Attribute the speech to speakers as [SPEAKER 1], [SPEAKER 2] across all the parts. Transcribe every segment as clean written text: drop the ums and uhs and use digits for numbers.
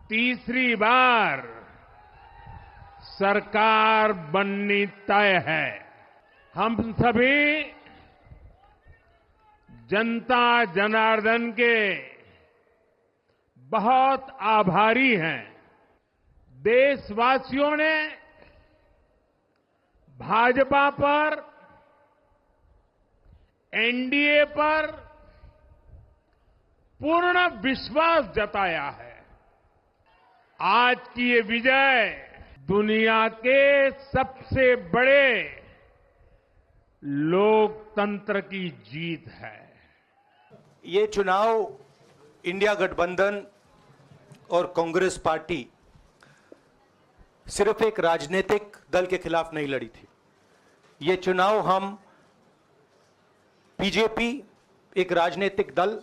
[SPEAKER 1] तीसरी बार सरकार बननी तय है। हम सभी जनता जनार्दन के बहुत आभारी हैं। देशवासियों ने भाजपा पर, एनडीए पर पूर्ण विश्वास जताया है। आज की ये विजय दुनिया के सबसे बड़े लोकतंत्र की जीत है।
[SPEAKER 2] ये चुनाव इंडिया गठबंधन और कांग्रेस पार्टी सिर्फ एक राजनीतिक दल के खिलाफ नहीं लड़ी थी। ये चुनाव हम बीजेपी, एक राजनीतिक दल,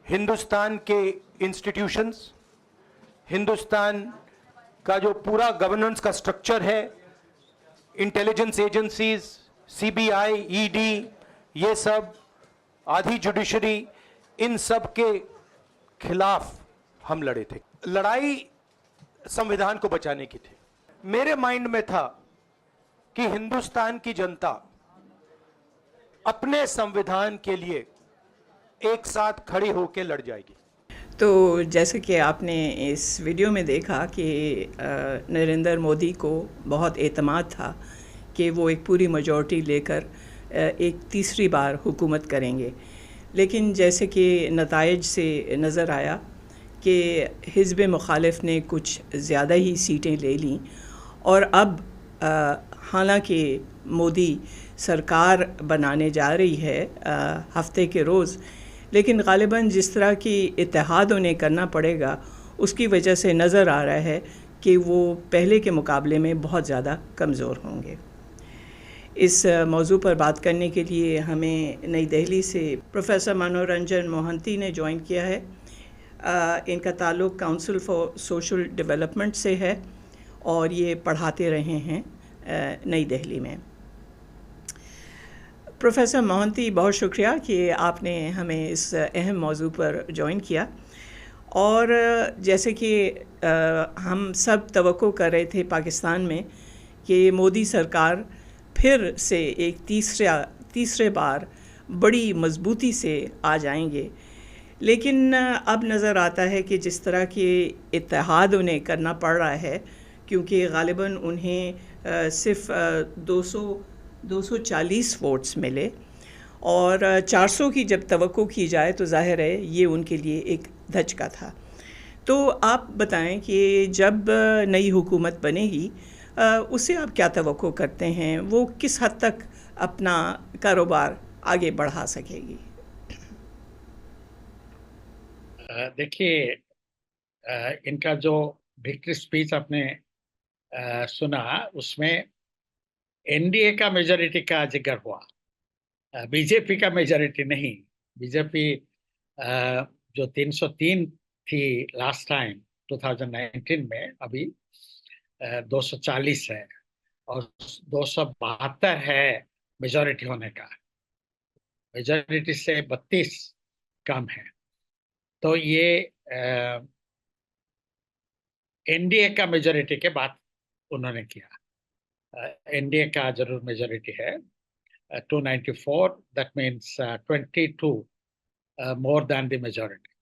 [SPEAKER 2] हिंदुस्तान के इंस्टीट्यूशंस, हिंदुस्तान का जो पूरा गवर्नेंस का स्ट्रक्चर है, इंटेलिजेंस एजेंसीज, सीबीआई, ईडी, ये सब, आधी जुडिशरी, इन सब के खिलाफ हम लड़े थे। लड़ाई संविधान को बचाने की थी। मेरे माइंड में था कि हिंदुस्तान की जनता अपने संविधान के लिए एक साथ खड़ी होकर लड़ जाएगी।
[SPEAKER 3] तो जैसे कि आपने इस वीडियो में देखा कि नरेंद्र मोदी को बहुत एतमाद था कि वो एक पूरी मेजॉरिटी लेकर एक तीसरी बार हुकूमत करेंगे। लेकिन जैसे कि नताइज से नज़र आया कि हिज़्ब मुखालिफ ने कुछ ज़्यादा ही सीटें ले लीं और अब हालांकि मोदी सरकार बनाने जा रही है हफ्ते के रोज़, लेकिन ग़ालिबन जिस तरह की इत्तेहाद उन्हें करना पड़ेगा उसकी वजह से नज़र आ रहा है कि वो पहले के मुकाबले में बहुत ज़्यादा कमज़ोर होंगे। इस मौजू पर बात करने के लिए हमें नई दिल्ली से प्रोफेसर मनोरंजन मोहंती ने ज्वाइन किया है। इनका ताल्लुक़ काउंसिल फॉर सोशल डेवलपमेंट से है और ये पढ़ाते रहे हैं नई दिल्ली में। प्रोफेसर मोहंती, बहुत शुक्रिया कि आपने हमें इस अहम मौजू पर ज्वाइन किया। और जैसे कि हम सब तवक्को कर रहे थे पाकिस्तान में कि मोदी सरकार फिर से एक तीसरे बार बड़ी मजबूती से आ जाएंगे, लेकिन अब नज़र आता है कि जिस तरह के इत्तेहाद उन्हें करना पड़ रहा है, क्योंकि ग़ालिबन उन्हें सिर्फ 240 वोट्स मिले और 400 की जब तवक्को की जाए तो जाहिर है ये उनके लिए एक धचका था। तो आप बताएं कि जब नई हुकूमत बनेगी उससे आप क्या तवक्को करते हैं, वो किस हद तक अपना कारोबार आगे बढ़ा सकेगी?
[SPEAKER 4] देखिए, इनका जो विक्ट्री स्पीच आपने सुना, उसमें एनडीए का मेजॉरिटी का जिक्र हुआ, बीजेपी का मेजॉरिटी नहीं। बीजेपी जो 303 थी लास्ट टाइम 2019 में, अभी 240 है और 272 है मेजॉरिटी होने का। मेजॉरिटी से 32 कम है। तो ये एनडीए का मेजॉरिटी के बाद उन्होंने किया। एनडीए का जरूर मेजॉरिटी है 294, that means 22 more than the majority.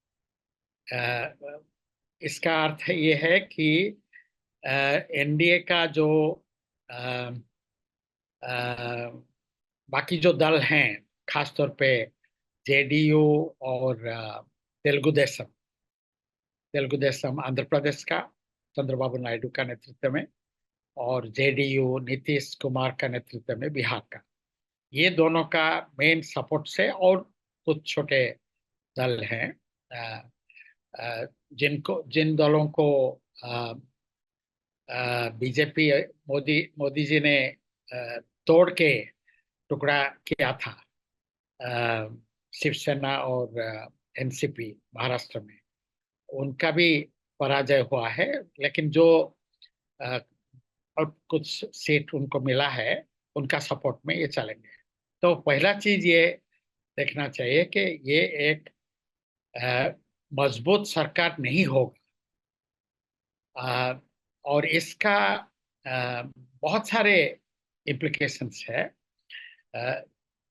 [SPEAKER 4] इसका अर्थ ये है कि एनडीए का जो बाकी जो दल हैं, खासतौर पे जेडीयू और तेलुगु देशम आंध्र प्रदेश का चंद्रबाबू नायडू का नेतृत्व में, और जेडीयू नीतीश कुमार का नेतृत्व में बिहार का, ये दोनों का मेन सपोर्ट से, और कुछ छोटे दल हैं जिन दलों को बीजेपी मोदी जी ने तोड़ के टुकड़ा किया था, शिवसेना और एनसीपी महाराष्ट्र में, उनका भी पराजय हुआ है। लेकिन जो और कुछ सीट उनको मिला है, उनका सपोर्ट में ये चलेंगे। तो पहला चीज ये देखना चाहिए कि ये एक मजबूत सरकार नहीं होगा और इसका बहुत सारे इम्प्लीकेशंस है।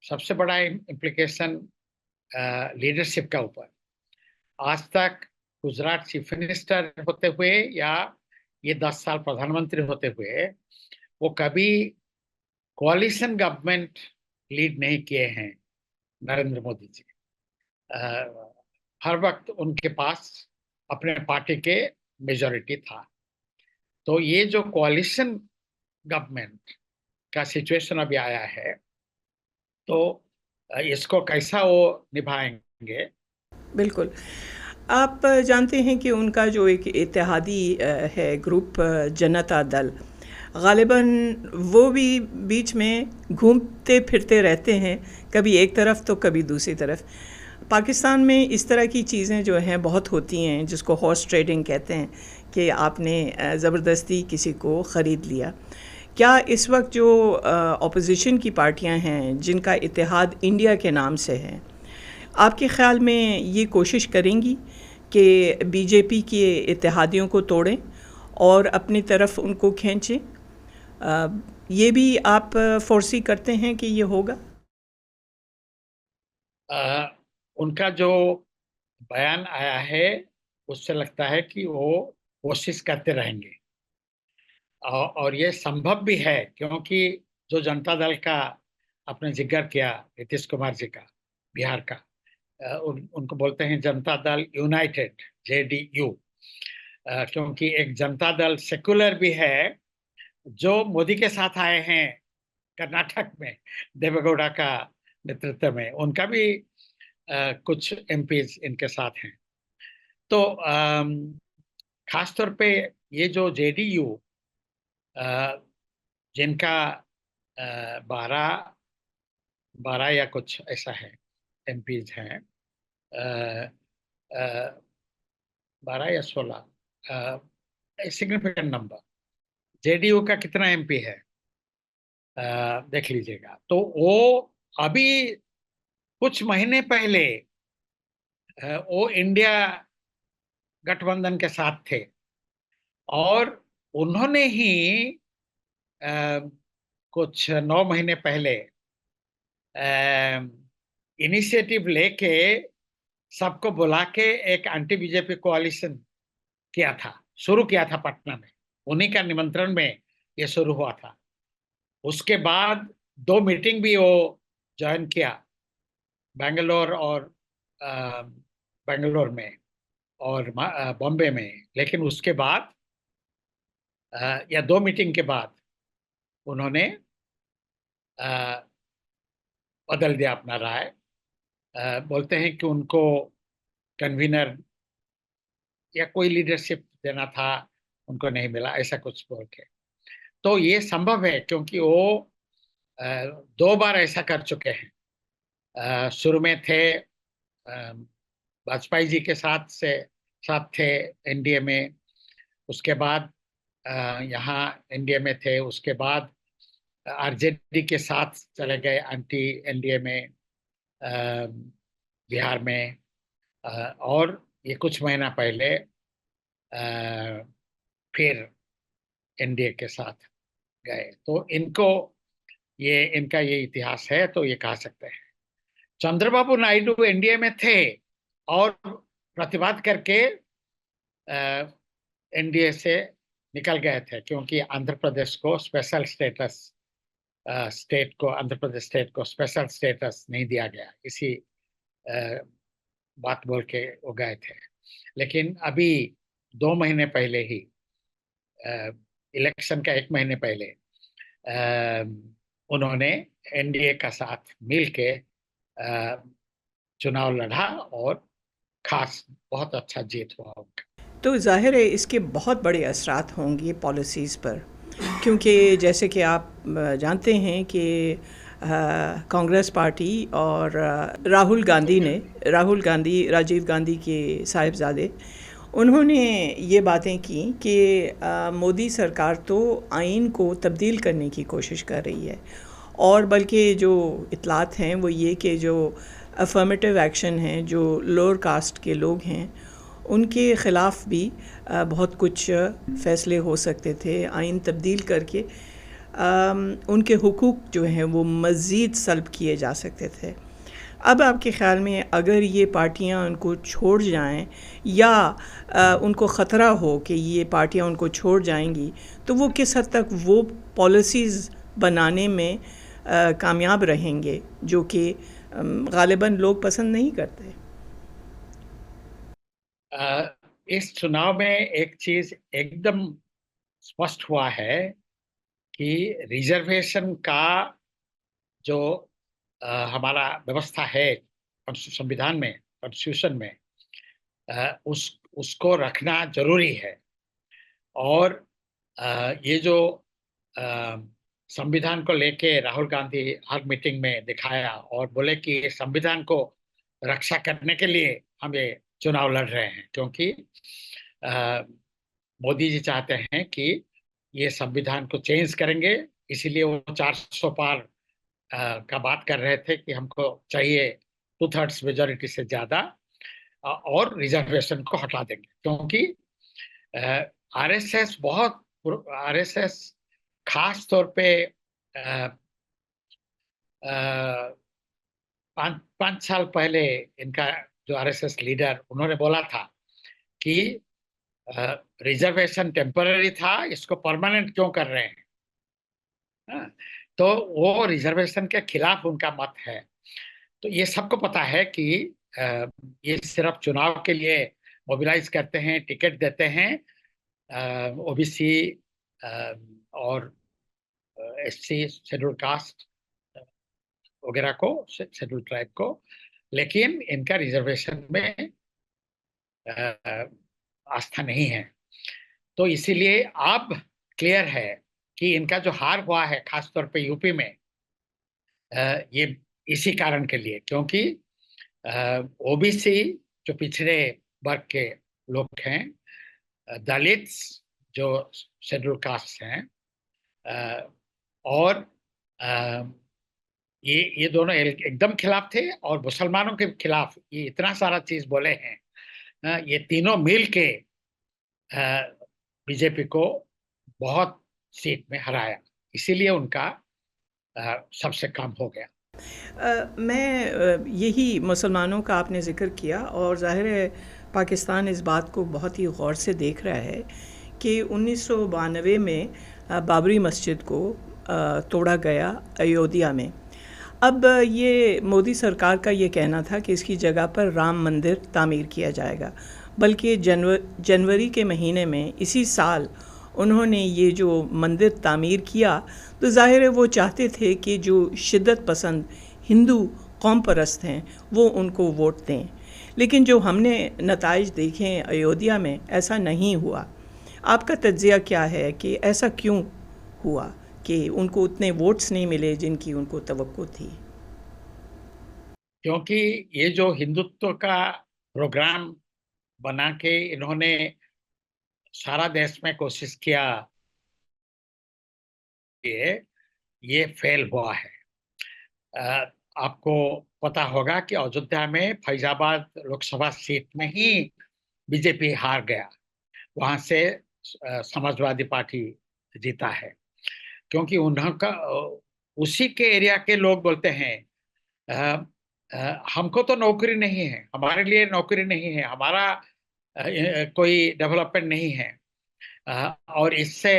[SPEAKER 4] सबसे बड़ा इम्प्लीकेशन लीडरशिप का ऊपर। आज तक गुजरात चीफ मिनिस्टर होते हुए या ये 10 साल प्रधानमंत्री होते हुए वो कभी कोalition गवर्नमेंट लीड नहीं किए हैं नरेंद्र मोदी जी। हर वक्त उनके पास अपने पार्टी के मेजॉरिटी था। तो ये जो कोalition गवर्नमेंट का सिचुएशन अभी आया है, तो इसको कैसा वो निभाएंगे?
[SPEAKER 3] बिल्कुल। आप जानते हैं कि उनका जो एक इत्तेहादी है ग्रुप जनता दल, ग़ालिबन वो भी बीच में घूमते फिरते रहते हैं, कभी एक तरफ तो कभी दूसरी तरफ। पाकिस्तान में इस तरह की चीज़ें जो हैं बहुत होती हैं, जिसको हॉर्स ट्रेडिंग कहते हैं, कि आपने ज़बरदस्ती किसी को ख़रीद लिया। क्या इस वक्त जो ऑपोजिशन की पार्टियां हैं जिनका इत्तेहाद इंडिया के नाम से है, आपके ख़्याल में ये कोशिश करेंगी कि बीजेपी के इत्तेहादियों को तोड़ें और अपनी तरफ उनको खींचें? ये भी आप फोर्सी करते हैं कि ये होगा?
[SPEAKER 4] उनका जो बयान आया है उससे लगता है कि वो कोशिश करते रहेंगे और ये संभव भी है, क्योंकि जो जनता दल का आपने जिक्र किया नीतीश कुमार जी का, बिहार का, उनको बोलते हैं जनता दल यूनाइटेड, JDU, क्योंकि एक जनता दल सेकुलर भी है जो मोदी के साथ आए हैं कर्नाटक में देवेगौड़ा का नेतृत्व में, उनका भी कुछ MPs इनके साथ हैं। तो खासतौर पे ये जो JDU जिनका 12 या कुछ ऐसा है MPs हैं, 12 या 16 सिग्निफिकेंट नंबर। JDU का कितना MP है देख लीजिएगा। तो वो अभी कुछ महीने पहले वो इंडिया गठबंधन के साथ थे और उन्होंने ही कुछ 9 महीने पहले इनिशिएटिव लेके सबको बुला के एक एंटी बीजेपी कोalition किया था, शुरू किया था पटना में। उन्हीं का निमंत्रण में ये शुरू हुआ था। उसके बाद 2 मीटिंग भी वो ज्वाइन किया, बेंगलोर में और बॉम्बे में। लेकिन उसके बाद या 2 मीटिंग के बाद उन्होंने बदल दिया अपना राय। बोलते हैं कि उनको कन्वीनर या कोई लीडरशिप देना था, उनको नहीं मिला, ऐसा कुछ बोल के। तो ये संभव है क्योंकि वो 2 बार ऐसा कर चुके हैं। शुरू में थे वाजपेयी जी के साथ थे एनडीए में, उसके बाद यहाँ एनडीए में थे, उसके बाद आरजेडी के साथ चले गए एंटी एनडीए में बिहार में, और ये कुछ महीना पहले फिर एनडीए के साथ गए। तो इनका ये इतिहास है, तो ये कह सकते हैं। चंद्रबाबू नायडू एनडीए में थे और प्रतिवाद करके एनडीए से निकल गए थे, क्योंकि आंध्र प्रदेश को special status Andhra Pradesh state को स्पेशल स्टेटस नहीं दिया गया, इसी बात बोल के वो गए थे। लेकिन अभी 2 महीने पहले ही, इलेक्शन का 1 महीने पहले, उन्होंने एनडीए का साथ मिलके चुनाव लड़ा और खास बहुत अच्छा जीत हुआ उनका।
[SPEAKER 3] तो जाहिर है इसके बहुत बड़े असरात होंगे पॉलिसीज़ पर, क्योंकि जैसे कि आप जानते हैं कि कांग्रेस पार्टी और राहुल गांधी राजीव गांधी के साहिबजादे, उन्होंने ये बातें की कि मोदी सरकार तो आइन को तब्दील करने की कोशिश कर रही है, और बल्कि जो इतलात हैं वो ये कि जो अफर्मेटिव एक्शन हैं, जो लोअर कास्ट के लोग हैं उनके ख़िलाफ़ भी बहुत कुछ फ़ैसले हो सकते थे, आइन तब्दील करके उनके हुकूक जो हैं वो मज़ीद सल्ब किए जा सकते थे। अब आपके ख़्याल में अगर ये पार्टियां उनको छोड़ जाएं या उनको ख़तरा हो कि ये पार्टियां उनको छोड़ जाएंगी, तो वो किस हद तक वो पॉलिसीज़ बनाने में कामयाब रहेंगे जो कि ग़ालिबन लोग पसंद नहीं करते?
[SPEAKER 4] इस चुनाव में एक चीज एकदम स्पष्ट हुआ है कि रिजर्वेशन का जो हमारा व्यवस्था है संविधान में, कॉन्स्टिट्यूशन में, उसको रखना जरूरी है। और ये जो संविधान को लेके राहुल गांधी हर मीटिंग में दिखाया और बोले कि ये संविधान को रक्षा करने के लिए हम ये चुनाव लड़ रहे हैं, क्योंकि मोदी जी चाहते हैं कि ये संविधान को चेंज करेंगे। इसीलिए वो 400 पार का बात कर रहे थे कि हमको चाहिए 2/3 मेजोरिटी से ज्यादा, और रिजर्वेशन को हटा देंगे, क्योंकि आरएसएस खास तौर पे 5 साल पहले इनका जो आरएसएस लीडर, उन्होंने बोला था कि रिजर्वेशन टेम्पररी था, इसको परमानेंट क्यों कर रहे हैं। तो वो रिजर्वेशन के खिलाफ उनका मत है। तो ये सबको पता है कि ये सिर्फ चुनाव के लिए मोबिलाइज करते हैं, टिकट देते हैं ओबीसी और एससी, शेड्यूल कास्ट वगैरह को, शेड्यूल ट्राइब को, लेकिन इनका रिजर्वेशन में आस्था नहीं है। तो इसीलिए अब क्लियर है कि इनका जो हार हुआ है खासतौर पे यूपी में, ये इसी कारण के लिए, क्योंकि ओबीसी जो पिछड़े वर्ग के लोग हैं, दलित जो शेड्यूल कास्ट हैं, और ये दोनों एकदम खिलाफ थे, और मुसलमानों के खिलाफ ये इतना सारा चीज बोले हैं। ये तीनों मिल के बीजेपी को बहुत सीट में हराया, इसीलिए उनका सबसे कम हो गया।
[SPEAKER 3] मैं यही मुसलमानों का आपने ज़िक्र किया, और ज़ाहिर है पाकिस्तान इस बात को बहुत ही गौर से देख रहा है कि 1992 में बाबरी मस्जिद को तोड़ा गया अयोध्या में। अब ये मोदी सरकार का ये कहना था कि इसकी जगह पर राम मंदिर तामीर किया जाएगा, बल्कि जनवरी के महीने में इसी साल उन्होंने ये जो मंदिर तामीर किया, तो ज़ाहिर है वो चाहते थे कि जो शिद्दत पसंद हिंदू कौम परस्त हैं वो उनको वोट दें। लेकिन जो हमने नताइज देखे हैं अयोध्या में, ऐसा नहीं हुआ। आपका तज्ज़िया क्या है कि ऐसा क्यों हुआ कि उनको उतने वोट्स नहीं मिले जिनकी उनको तवक्को थी?
[SPEAKER 4] क्योंकि ये जो हिंदुत्व का प्रोग्राम बना के इन्होंने सारा देश में कोशिश किया, ये फेल हुआ है। आपको पता होगा कि अयोध्या में फैजाबाद लोकसभा सीट में ही बीजेपी हार गया, वहां से समाजवादी पार्टी जीता है, क्योंकि उनका उसी के एरिया के लोग बोलते हैं हमको तो नौकरी नहीं है, हमारे लिए नौकरी नहीं है, हमारा कोई डेवलपमेंट नहीं है, और इससे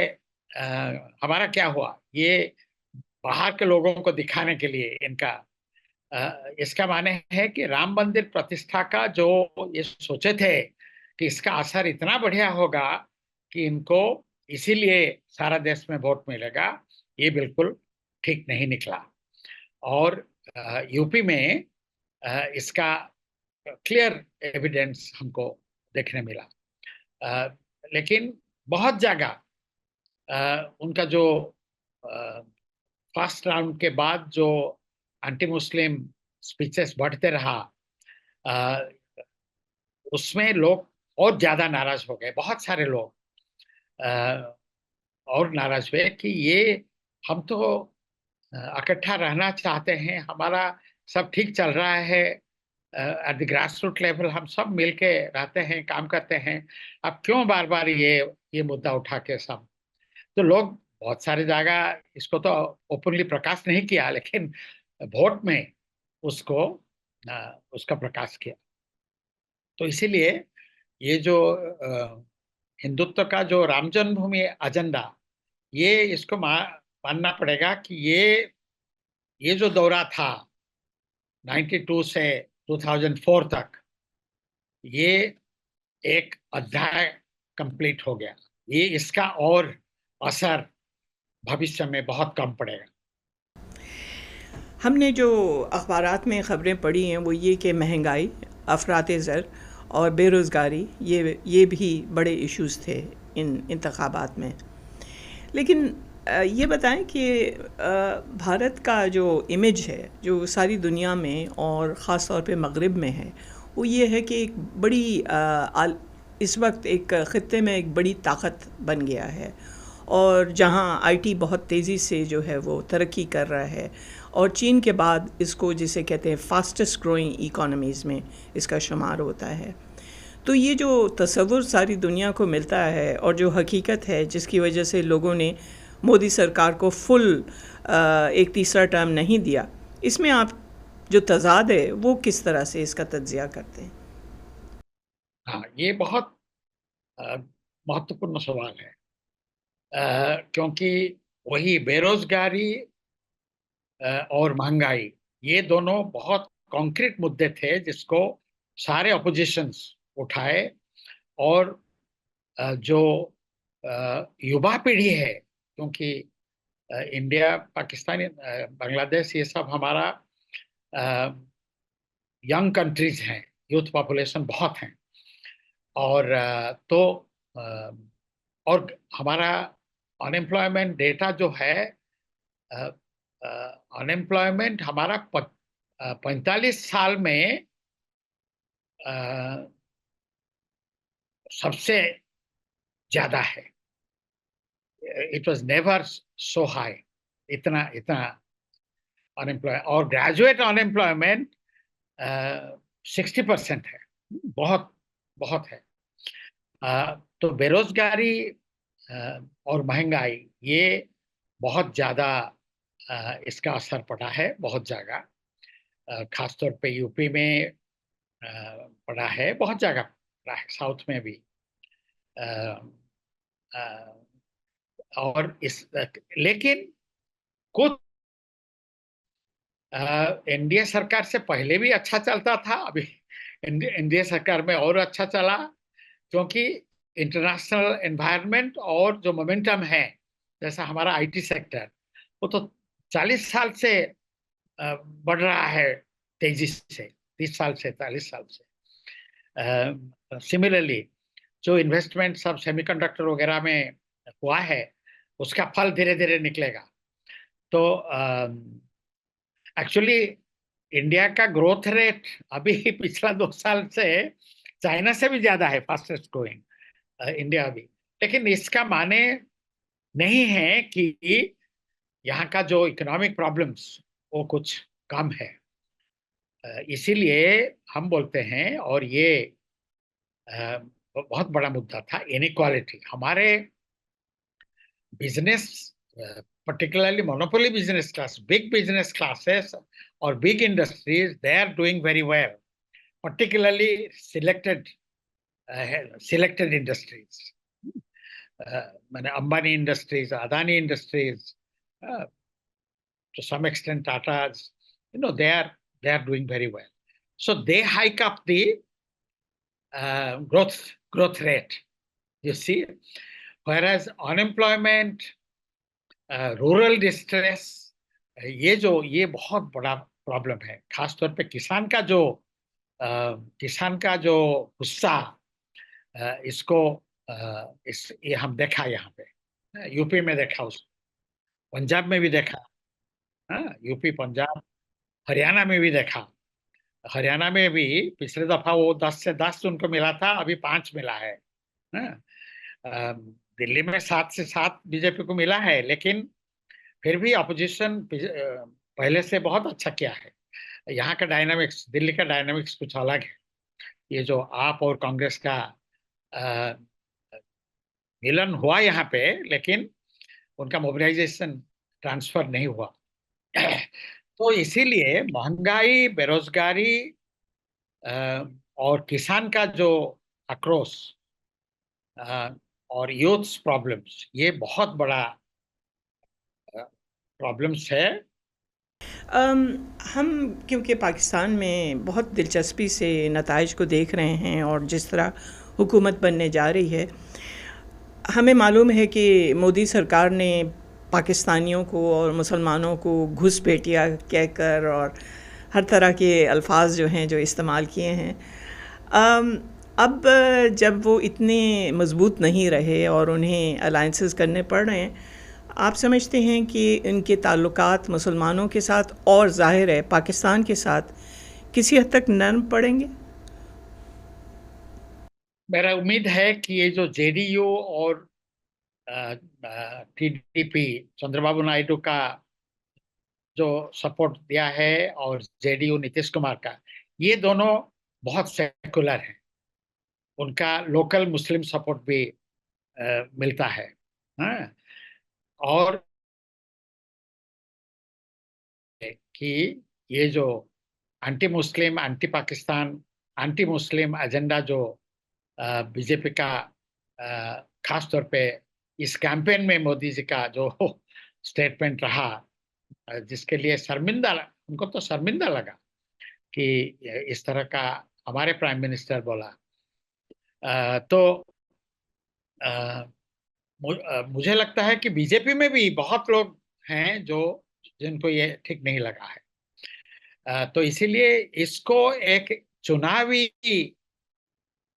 [SPEAKER 4] हमारा क्या हुआ, ये बाहर के लोगों को दिखाने के लिए इनका इसका माने है कि राम मंदिर प्रतिष्ठा का जो ये सोचे थे कि इसका असर इतना बढ़िया होगा कि इनको इसीलिए सारा देश में वोट मिलेगा, ये बिल्कुल ठीक नहीं निकला। और यूपी में इसका क्लियर एविडेंस हमको देखने मिला। लेकिन बहुत जगह उनका जो फर्स्ट राउंड के बाद जो एंटी मुस्लिम स्पीचेस बढ़ते रहा, उसमें लोग और ज्यादा नाराज हो गए। बहुत सारे लोग और नाराज हुए कि ये हम तो इकट्ठा रहना चाहते हैं, हमारा सब ठीक चल रहा है, at the grass root level हम सब मिलके रहते हैं, काम करते हैं। अब क्यों बार बार ये मुद्दा उठा के सब, तो लोग बहुत सारी जगह इसको तो ओपनली प्रकाश नहीं किया, लेकिन वोट में उसको उसका प्रकाश किया। तो इसीलिए ये जो हिंदुत्व का जो राम जन्मभूमि एजेंडा, ये इसको मानना पड़ेगा कि ये जो दौरा था 92 से 2004 तक, ये एक अध्याय कंप्लीट हो गया। ये इसका और असर भविष्य में बहुत कम पड़ेगा।
[SPEAKER 3] हमने जो अखबारात में ख़बरें पढ़ी हैं वो ये कि महंगाई, अफरात ज़र और बेरोज़गारी ये भी बड़े इश्यूज़ थे इन इंतखाबात में। लेकिन ये बताएं कि भारत का जो इमेज है जो सारी दुनिया में और ख़ास तौर पे मगरिब में है, वो ये है कि एक बड़ी इस वक्त एक ख़ित्ते में एक बड़ी ताकत बन गया है, और जहाँ आईटी बहुत तेज़ी से जो है वो तरक्की कर रहा है, और चीन के बाद इसको जिसे कहते हैं फास्टेस्ट ग्रोइंग इकोनॉमीज़ में इसका शुमार होता है। तो ये जो तसव्वुर सारी दुनिया को मिलता है और जो हकीकत है जिसकी वजह से लोगों ने मोदी सरकार को फुल एक तीसरा टर्म नहीं दिया, इसमें आप जो तज़ाद है वो किस तरह से इसका तज्जिया करते हैं?
[SPEAKER 4] हाँ, ये बहुत महत्वपूर्ण सवाल है, क्योंकि वही बेरोजगारी और महंगाई, ये दोनों बहुत कॉन्क्रीट मुद्दे थे जिसको सारे अपोजिशंस उठाए। और जो युवा पीढ़ी है, क्योंकि इंडिया, पाकिस्तान, बांग्लादेश, ये सब हमारा यंग कंट्रीज हैं, यूथ पॉपुलेशन बहुत हैं। और और हमारा अनएम्प्लॉयमेंट डेटा जो है, अनएम्प्लॉयमेंट हमारा 45 साल में सबसे ज्यादा है। It was never so high, इतना अनएम्प्लॉय। और ग्रेजुएट अनएम्प्लॉयमेंट 60% है, बहुत बहुत है। तो बेरोजगारी और महंगाई, ये बहुत ज्यादा इसका असर पड़ा है बहुत जगह, खासतौर पे यूपी में पड़ा है, बहुत जगह पड़ा है, साउथ में भी। और लेकिन कुछ एनडीए सरकार से पहले भी अच्छा चलता था, अभी एनडीए सरकार में और अच्छा चला, क्योंकि इंटरनेशनल एनवायरनमेंट और जो मोमेंटम है, जैसा हमारा आईटी सेक्टर, वो तो 40 साल से बढ़ रहा है तेजी से, 30 साल से 40 साल से। सिमिलरली जो इन्वेस्टमेंट सब सेमीकंडक्टर वगैरह में हुआ है, उसका फल धीरे धीरे निकलेगा। तो एक्चुअली इंडिया का ग्रोथ रेट अभी पिछला 2 साल से चाइना से भी ज्यादा है, फास्टेस्ट ग्रोइंग इंडिया भी। लेकिन इसका माने नहीं है कि यहाँ का जो इकोनॉमिक प्रॉब्लम्स वो कुछ कम है। इसीलिए हम बोलते हैं, और ये बहुत बड़ा मुद्दा था, इनइक्वालिटी। हमारे business, particularly monopoly business class, big business classes or big industries, they are doing very well, particularly selected industries. Ambani Industries, Adani Industries, to some extent Tata's, they are doing very well. So they hike up the growth rate, you see. Whereas unemployment, rural distress, ये बहुत बड़ा problem है। खासतौर पे किसान का जो गुस्सा, इसको ये हम देखा, यहाँ पे यूपी में देखा, पंजाब में भी देखा, यूपी, पंजाब, हरियाणा में भी देखा। हरियाणा में भी पिछले दफा वो 10 से 10 उनको मिला था, अभी 5 मिला है। दिल्ली में 7 से 7 बीजेपी को मिला है, लेकिन फिर भी अपोजिशन पहले से बहुत अच्छा किया है। यहाँ का डायनामिक्स, दिल्ली का डायनामिक्स कुछ अलग है। ये जो आप और कांग्रेस का अ, मिलन हुआ यहाँ पे, लेकिन उनका मोबिलाइजेशन ट्रांसफर नहीं हुआ। तो इसीलिए महंगाई, बेरोजगारी और किसान का जो आक्रोश और यूथ्स प्रॉब्लम्स, ये बहुत बड़ा प्रॉब्लम्स है।
[SPEAKER 3] हम क्योंकि पाकिस्तान में बहुत दिलचस्पी से नताइज को देख रहे हैं और जिस तरह हुकूमत बनने जा रही है, हमें मालूम है कि मोदी सरकार ने पाकिस्तानियों को और मुसलमानों को घुसपैठिया कहकर और हर तरह के अल्फाज जो हैं जो इस्तेमाल किए हैं। अब जब वो इतने मज़बूत नहीं रहे और उन्हें अलाइंसेस करने पड़ रहे हैं, आप समझते हैं कि इनके ताल्लुकात मुसलमानों के साथ और ज़ाहिर है पाकिस्तान के साथ किसी हद तक नरम पड़ेंगे?
[SPEAKER 4] मेरा उम्मीद है कि ये जो जेडीयू और टीडीपी, चंद्रबाबू नायडू का जो सपोर्ट दिया है, और जेडीयू नीतीश कुमार का, ये दोनों बहुत सेकुलर हैं। उनका लोकल मुस्लिम सपोर्ट भी मिलता है। हाँ? और कि ये जो anti Muslim, anti Pakistan, anti Muslim agenda जो बीजेपी का खास तौर पे इस कैंपेन में मोदी जी का जो स्टेटमेंट रहा, जिसके लिए शर्मिंदा, उनको तो शर्मिंदा लगा कि इस तरह का हमारे प्राइम मिनिस्टर बोला। तो मुझे लगता है कि बीजेपी में भी बहुत लोग हैं जो जिनको ये ठीक नहीं लगा है। तो इसीलिए इसको एक चुनावी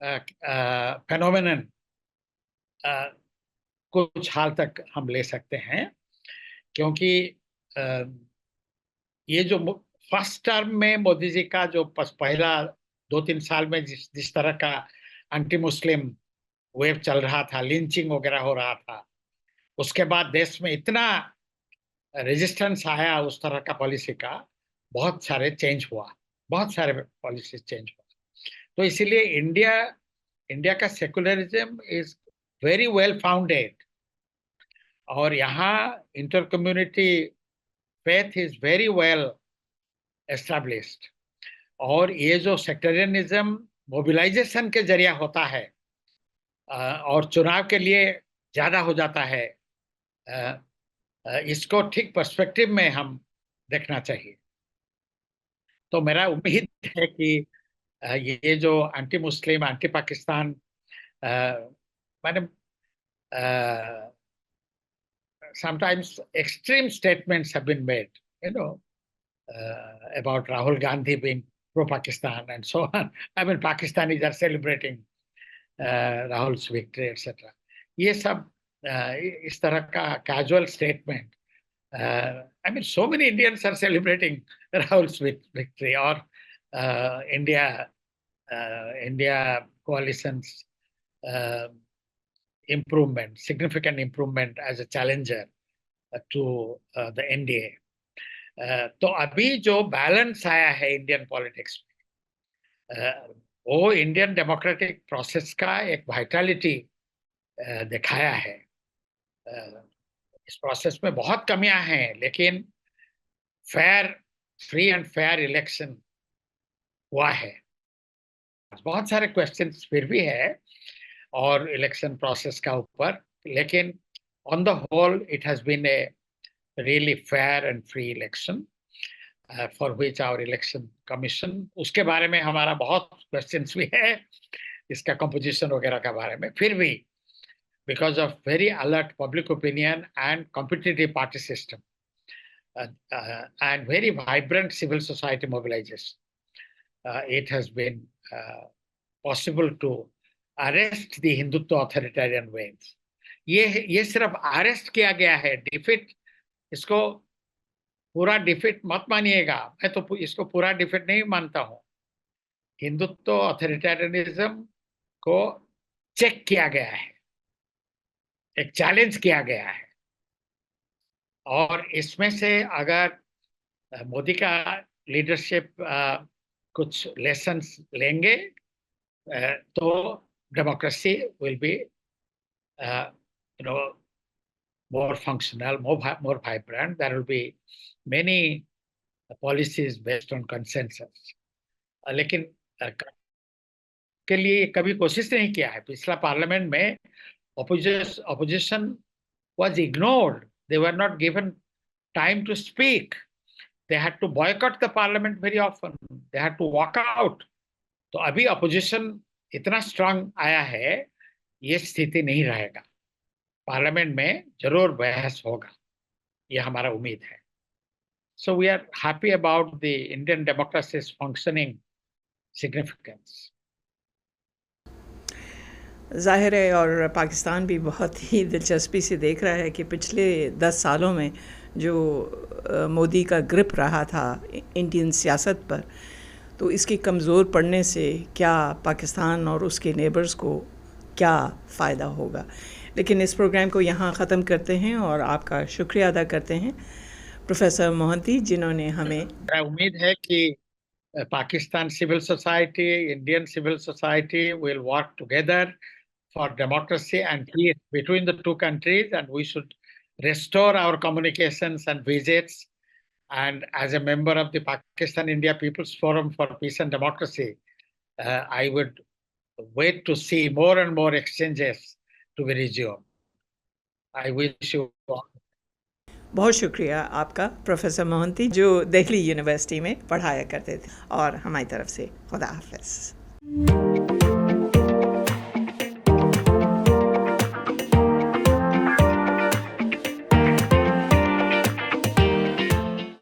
[SPEAKER 4] फेनोमेनन कुछ हाल तक हम ले सकते हैं, क्योंकि ये जो फर्स्ट टर्म में मोदी जी का जो पहला 2-3 साल में जिस जिस तरह का एंटी मुस्लिम वेव चल रहा था, लिंचिंग वगैरह हो रहा था, उसके बाद देश में इतना रेजिस्टेंस आया उस तरह का पॉलिसी का, बहुत सारे चेंज हुआ, बहुत सारे पॉलिसी चेंज हुआ। तो इसीलिए इंडिया का secularism is very well founded, और यहाँ inter community faith is very well established. और ये जो सेक्टरियनिज्म मोबिलाइजेशन के जरिया होता है और चुनाव के लिए ज्यादा हो जाता है, इसको ठीक पर्सपेक्टिव में हम देखना चाहिए। तो मेरा उम्मीद है कि ये जो एंटी मुस्लिम, एंटी पाकिस्तान, मैंने sometimes extreme statements have been made, you know, about Rahul Gandhi being pro-Pakistan and so on. I mean, Pakistanis are celebrating Rahul's victory, etc. ये सब इस तरह का casual statement. I mean, so many Indians are celebrating Rahul's victory, or India coalition's improvement, significant improvement as a challenger to the NDA. तो अभी जो balance आया है इंडियन पॉलिटिक्स में, वो इंडियन डेमोक्रेटिक प्रोसेस का एक वाइटलिटी दिखाया है। इस प्रोसेस में बहुत कमियां हैं, लेकिन फ्री एंड फेयर इलेक्शन हुआ है। बहुत सारे क्वेश्चंस फिर भी है और इलेक्शन प्रोसेस का ऊपर, लेकिन on the whole it has been a really fair and free election, for which our election commission, उसके बारे में हमारा बहुत questions भी है, इसका composition वगैरह के बारे में। फिर भी because of very alert public opinion and competitive party system and very vibrant civil society mobilization, it has been possible to arrest the Hindutva authoritarian waves. ये सिर्फ अरेस्ट किया गया है, डिफीट, इसको पूरा डिफीट मत मानिएगा, मैं तो इसको पूरा डिफीट नहीं मानता हूं। हिंदुत्व ऑथोरिटेरियनिज्म को चेक किया गया है, एक चैलेंज किया गया है, और इसमें से अगर मोदी का लीडरशिप कुछ लेसन्स लेंगे तो democracy will be more functional, more vibrant. There will be many policies based on consensus. लेकिन के लिए कभी कोशिश नहीं किया है. पिछला पार्लियामेंट में opposition was ignored. They were not given time to speak. They had to boycott the parliament very often. They had to walk out. तो अभी opposition इतना strong आया है, ये स्थिति नहीं रहेगा. पार्लियामेंट में जरूर बहस होगा, ये हमारा उम्मीद है. So we are happy about the Indian democracy's functioning significance.
[SPEAKER 3] ज़ाहिर है और पाकिस्तान भी बहुत ही दिलचस्पी से देख रहा है कि पिछले 10 सालों में जो मोदी का ग्रिप रहा था इंडियन सियासत पर, तो इसके कमज़ोर पड़ने से क्या पाकिस्तान और उसके नेबर्स को क्या फ़ायदा होगा. लेकिन इस प्रोग्राम को यहाँ ख़त्म करते हैं और आपका शुक्रिया अदा करते हैं प्रोफेसर मोहंती, जिन्होंने हमें.
[SPEAKER 4] उम्मीद है कि Pakistan civil society, Indian civil society will work together for democracy and peace between the two countries, and we should restore our communications and visits. And as a member of the Pakistan India People's Forum for Peace and Democracy, I would wait to see more and more exchanges to be resumed. I wish you all.
[SPEAKER 3] बहुत शुक्रिया आपका professor Mohanty, जो Delhi university में पढ़ाया करते थे, और हमारी तरफ से खुदा हाफिज़.